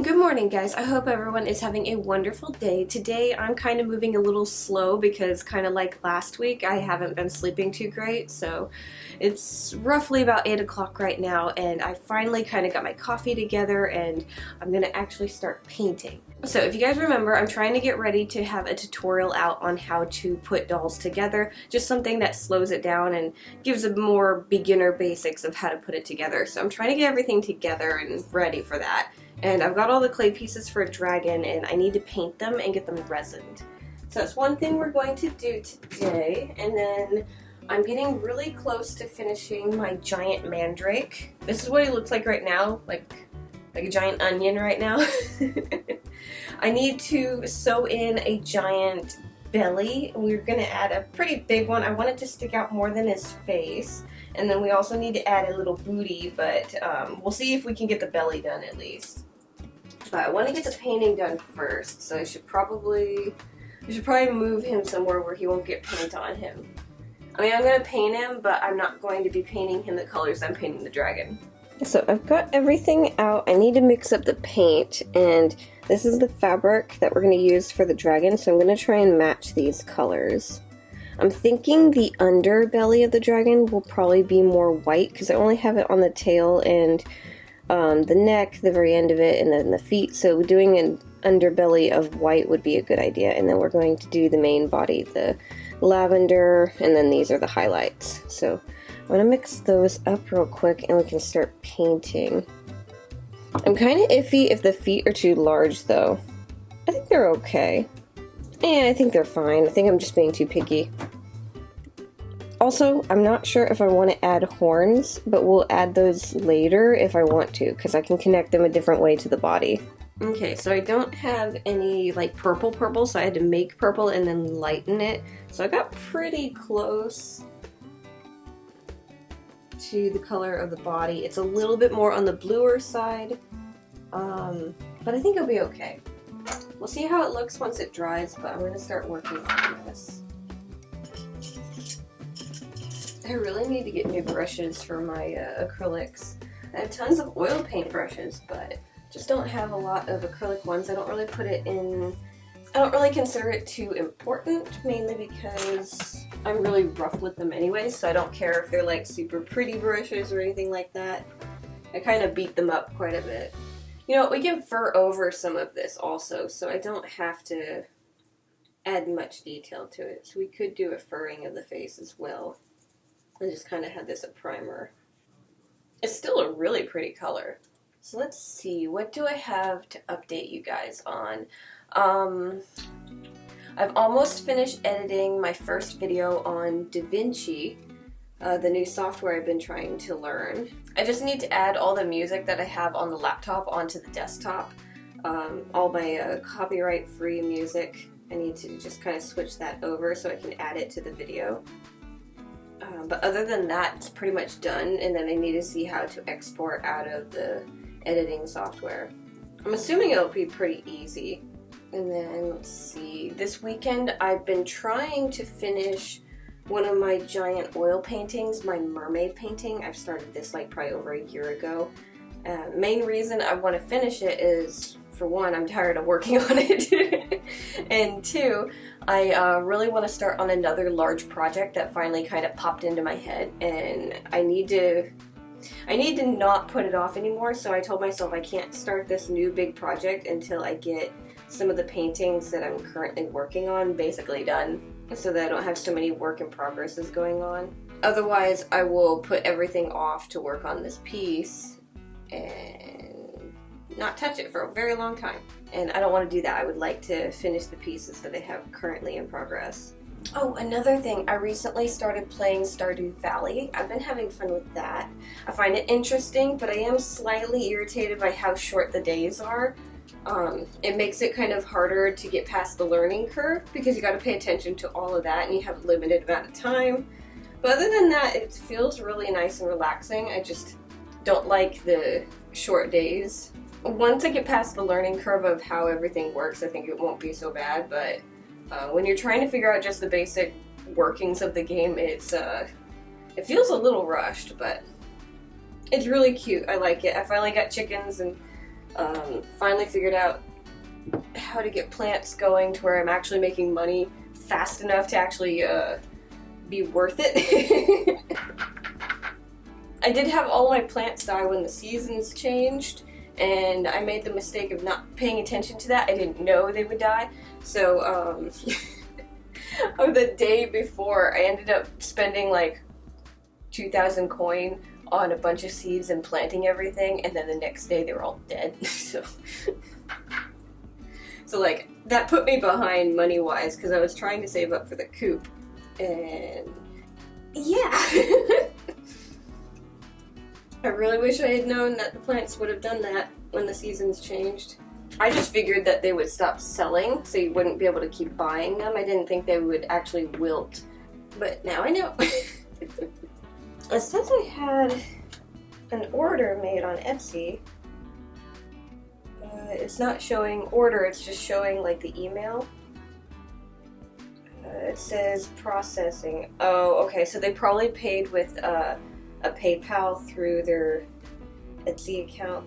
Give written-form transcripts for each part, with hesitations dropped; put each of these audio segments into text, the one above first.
Good morning, guys. I hope everyone is having a wonderful day. Today I'm kind of moving a little slow because kind of like last week I haven't been sleeping too great, so it's roughly about 8 o'clock right now and I finally kind of got my coffee together and I'm gonna actually start painting. So if you guys remember, I'm trying to get ready to have a tutorial out on how to put dolls together, just something that slows it down and gives a more beginner basics of how to put it together. So I'm trying to get everything together and ready for that. And I've got all the clay pieces for a dragon and I need to paint them and get them resined. So that's one thing we're going to do today. And then I'm getting really close to finishing my giant Mandrake. This is what he looks like right now, like a giant onion right now. I need to sew in a giant belly. We're going to add a pretty big one. I want it to stick out more than his face. And then we also need to add a little booty, but we'll see if we can get the belly done at least. But I want to get the painting done first, so I should probably move him somewhere where he won't get paint on him. I mean, I'm going to paint him, but I'm not going to be painting him the colors I'm painting the dragon. So I've got everything out. I need to mix up the paint, and this is the fabric that we're going to use for the dragon, so I'm going to try and match these colors. I'm thinking the underbelly of the dragon will probably be more white because I only have it on the tail and the neck, the very end of it, and then the feet. So doing an underbelly of white would be a good idea. And then we're going to do the main body, the lavender, and then these are the highlights. So I'm going to mix those up real quick and we can start painting. I'm kind of iffy if the feet are too large though. I think they're okay. Yeah, I think they're fine. I think I'm just being too picky. Also, I'm not sure if I want to add horns, but we'll add those later if I want to, because I can connect them a different way to the body. Okay, so I don't have any like purple, so I had to make purple and then lighten it. So I got pretty close to the color of the body. It's a little bit more on the bluer side, but I think it'll be okay. We'll see how it looks once it dries, but I'm going to start working on this. I really need to get new brushes for my acrylics. I have tons of oil paint brushes, but just don't have a lot of acrylic ones. I don't really put it in, I don't really consider it too important, mainly because I'm really rough with them anyway, so I don't care if they're like super pretty brushes or anything like that. I kind of beat them up quite a bit. You know, we can fur over some of this also, so I don't have to add much detail to it. So we could do a furring of the face as well. I just kind of had this a primer. It's still a really pretty color. So let's see, what do I have to update you guys on? I've almost finished editing my first video on DaVinci, the new software I've been trying to learn. I just need to add all the music that I have on the laptop onto the desktop. All my copyright-free music. I need to just kind of switch that over so I can add it to the video. But other than that, it's pretty much done, and then I need to see how to export out of the editing software. I'm assuming it'll be pretty easy. And then, let's see, this weekend I've been trying to finish one of my giant oil paintings, my mermaid painting. I've started this like probably over a year ago. Main reason I want to finish it is, for one, I'm tired of working on it, and two, I really want to start on another large project that finally kind of popped into my head, and I need to not put it off anymore. So I told myself I can't start this new big project until I get some of the paintings that I'm currently working on basically done, so that I don't have so many work in progresses going on. Otherwise, I will put everything off to work on this piece and not touch it for a very long time. And I don't want to do that. I would like to finish the pieces that I have currently in progress. Oh, another thing, I recently started playing Stardew Valley. I've been having fun with that. I find it interesting, but I am slightly irritated by how short the days are. It makes it kind of harder to get past the learning curve because you got to pay attention to all of that and you have a limited amount of time. But other than that, it feels really nice and relaxing. I just don't like the short days. Once I get past the learning curve of how everything works, I think it won't be so bad, but when you're trying to figure out just the basic workings of the game, it feels a little rushed, but it's really cute. I like it. I finally got chickens and Finally figured out how to get plants going to where I'm actually making money fast enough to actually be worth it. I did have all my plants die when the seasons changed, and I made the mistake of not paying attention to that. I didn't know they would die, so the day before I ended up spending like 2,000 coin on a bunch of seeds and planting everything, and then the next day they were all dead. So like that put me behind money wise because I was trying to save up for the coop, and yeah. I really wish I had known that the plants would have done that when the seasons changed. I just figured that they would stop selling, so you wouldn't be able to keep buying them. I didn't think they would actually wilt, but now I know. It says I had an order made on Etsy. It's not showing order, it's just showing like the email. It says processing. Oh, okay, so they probably paid with a PayPal through their Etsy account,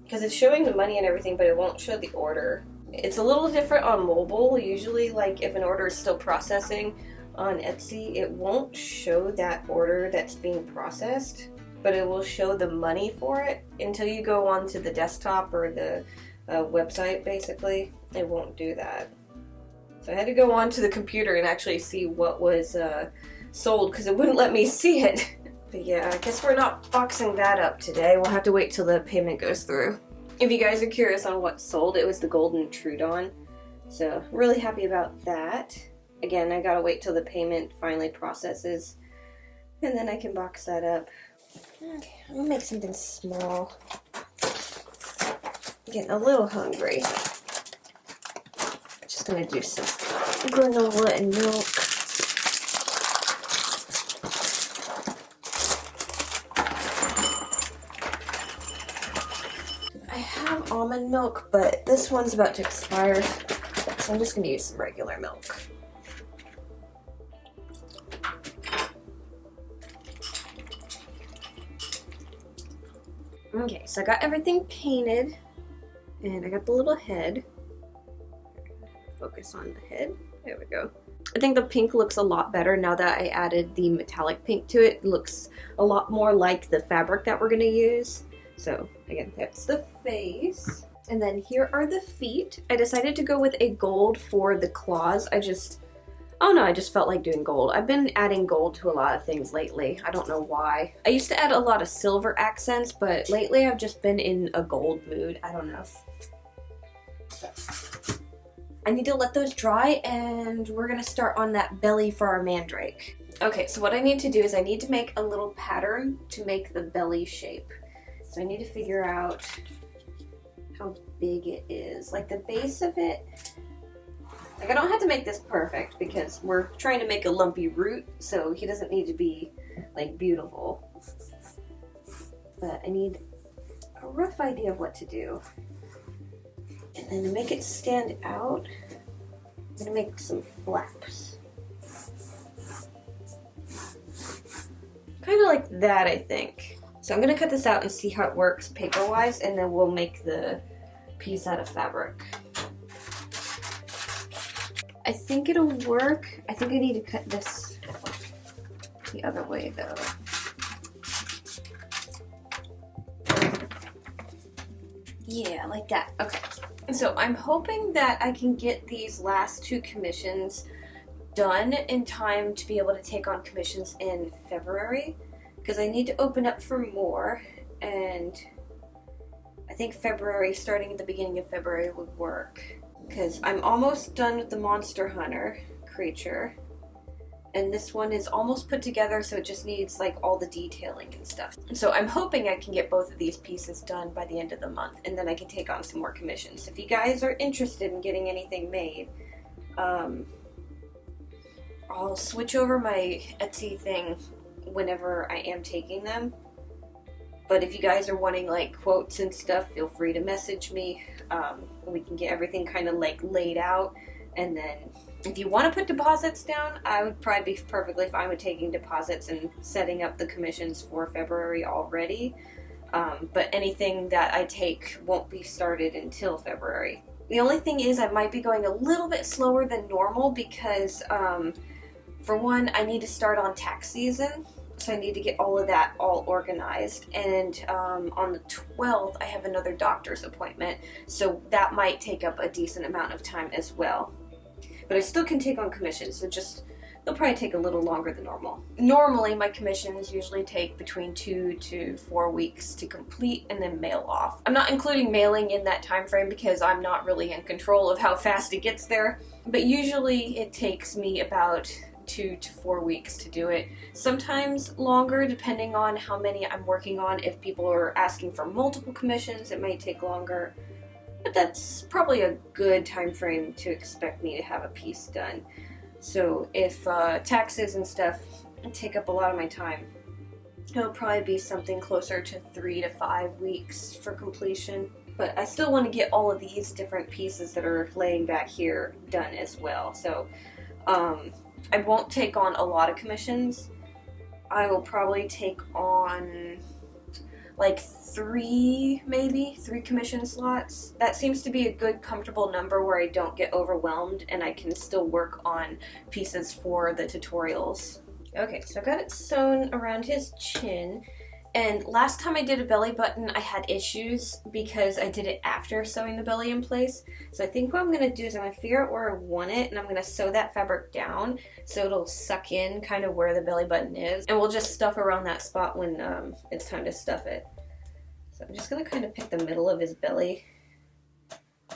because it's showing the money and everything, but it won't show the order. It's a little different on mobile. Usually, like if an order is still processing on Etsy, it won't show that order that's being processed, but it will show the money for it until you go onto the desktop or the website. Basically, it won't do that. So I had to go onto the computer and actually see what was sold, because it wouldn't let me see it. But yeah, I guess we're not boxing that up today. We'll have to wait till the payment goes through. If you guys are curious on what sold, it was the Golden Trudon. So, really happy about that. Again, I gotta wait till the payment finally processes, and then I can box that up. Okay, I'm gonna make something small. I'm getting a little hungry. Just gonna do some granola and milk. Almond milk, but this one's about to expire, so I'm just going to use some regular milk. Okay, so I got everything painted, and I got the little head. Focus on the head. There we go. I think the pink looks a lot better now that I added the metallic pink to it. It looks a lot more like the fabric that we're going to use. So again, that's the face. And then here are the feet. I decided to go with a gold for the claws. I just felt like doing gold. I've been adding gold to a lot of things lately. I don't know why. I used to add a lot of silver accents, but lately I've just been in a gold mood. I don't know. I need to let those dry, and we're gonna start on that belly for our Mandrake. Okay, so what I need to do is I need to make a little pattern to make the belly shape. So I need to figure out how big it is. Like the base of it, like I don't have to make this perfect because we're trying to make a lumpy root, so he doesn't need to be like beautiful. But I need a rough idea of what to do. And then to make it stand out, I'm gonna make some flaps. Kind of like that, I think. So I'm going to cut this out and see how it works paper-wise, and then we'll make the piece out of fabric. I think it'll work. I think I need to cut this the other way, though. Yeah, like that. Okay. So I'm hoping that I can get these last two commissions done in time to be able to take on commissions in February. Because I need to open up for more, and I think February, starting at the beginning of February, would work. Because I'm almost done with the Monster Hunter creature, and this one is almost put together, so it just needs like all the detailing and stuff. So I'm hoping I can get both of these pieces done by the end of the month, and then I can take on some more commissions. If you guys are interested in getting anything made, I'll switch over my Etsy thing whenever I am taking them. But if you guys are wanting like quotes and stuff, feel free to message me. We can get everything kind of like laid out, and then if you want to put deposits down, I would probably be perfectly fine with taking deposits and setting up the commissions for February already. but anything that I take won't be started until February. The only thing is I might be going a little bit slower than normal because, for one, I need to start on tax season, so I need to get all of that all organized, and on the 12th I have another doctor's appointment, so that might take up a decent amount of time as well. But I still can take on commissions, so just they'll probably take a little longer than normal. Normally my commissions usually take between 2 to 4 weeks to complete and then mail off. I'm not including mailing in that time frame because I'm not really in control of how fast it gets there, but usually it takes me about 2 to 4 weeks to do it. Sometimes longer depending on how many I'm working on. If people are asking for multiple commissions, it might take longer, but that's probably a good time frame to expect me to have a piece done. So if taxes and stuff take up a lot of my time, it'll probably be something closer to 3 to 5 weeks for completion. But I still want to get all of these different pieces that are laying back here done as well. So I won't take on a lot of commissions. I will probably take on like 3 commission slots. That seems to be a good comfortable number where I don't get overwhelmed and I can still work on pieces for the tutorials. Okay, so I got it sewn around his chin, and last time I did a belly button I had issues because I did it after sewing the belly in place. So I think what I'm going to do is I'm going to figure out where I want it, and I'm going to sew that fabric down so it'll suck in kind of where the belly button is, and we'll just stuff around that spot when it's time to stuff it. So I'm just going to kind of pick the middle of his belly,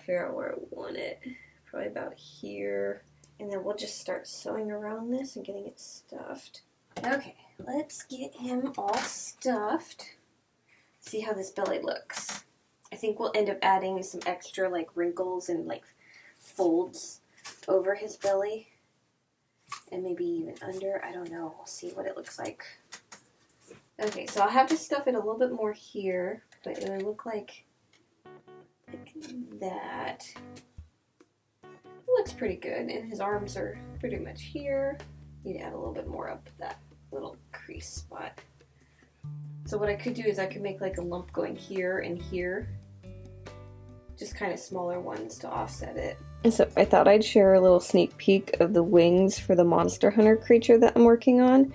figure out where I want it, probably about here, and then we'll just start sewing around this and getting it stuffed. Okay, let's get him all stuffed. See how this belly looks. I think we'll end up adding some extra like wrinkles and like folds over his belly, and maybe even under. I don't know. We'll see what it looks like. Okay, so I'll have to stuff it a little bit more here, but it will look like that. It looks pretty good, and his arms are pretty much here. Need to add a little bit more up that little crease spot. So what I could do is I could make like a lump going here and here, just kind of smaller ones to offset it. And so I thought I'd share a little sneak peek of the wings for the Monster Hunter creature that I'm working on,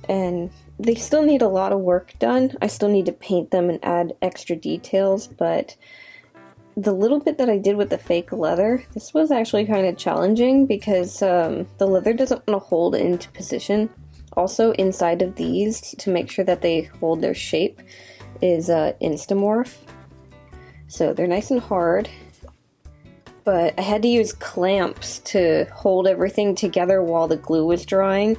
and they still need a lot of work done. I still need to paint them and add extra details, but the little bit that I did with the fake leather, this was actually kind of challenging because the leather doesn't want to hold into position. Also, inside of these, to make sure that they hold their shape, is Instamorph. So they're nice and hard, but I had to use clamps to hold everything together while the glue was drying,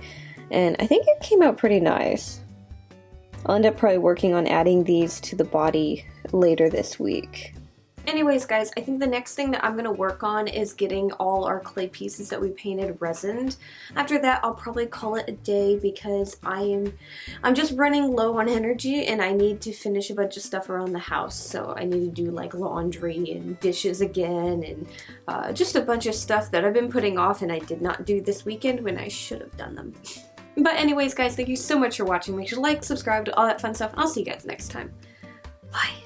and I think it came out pretty nice. I'll end up probably working on adding these to the body later this week. Anyways, guys, I think the next thing that I'm going to work on is getting all our clay pieces that we painted resined. After that, I'll probably call it a day because I'm just running low on energy and I need to finish a bunch of stuff around the house. So I need to do like laundry and dishes again and just a bunch of stuff that I've been putting off and I did not do this weekend when I should have done them. But anyways, guys, thank you so much for watching. Make sure to like, subscribe, to all that fun stuff, and I'll see you guys next time. Bye.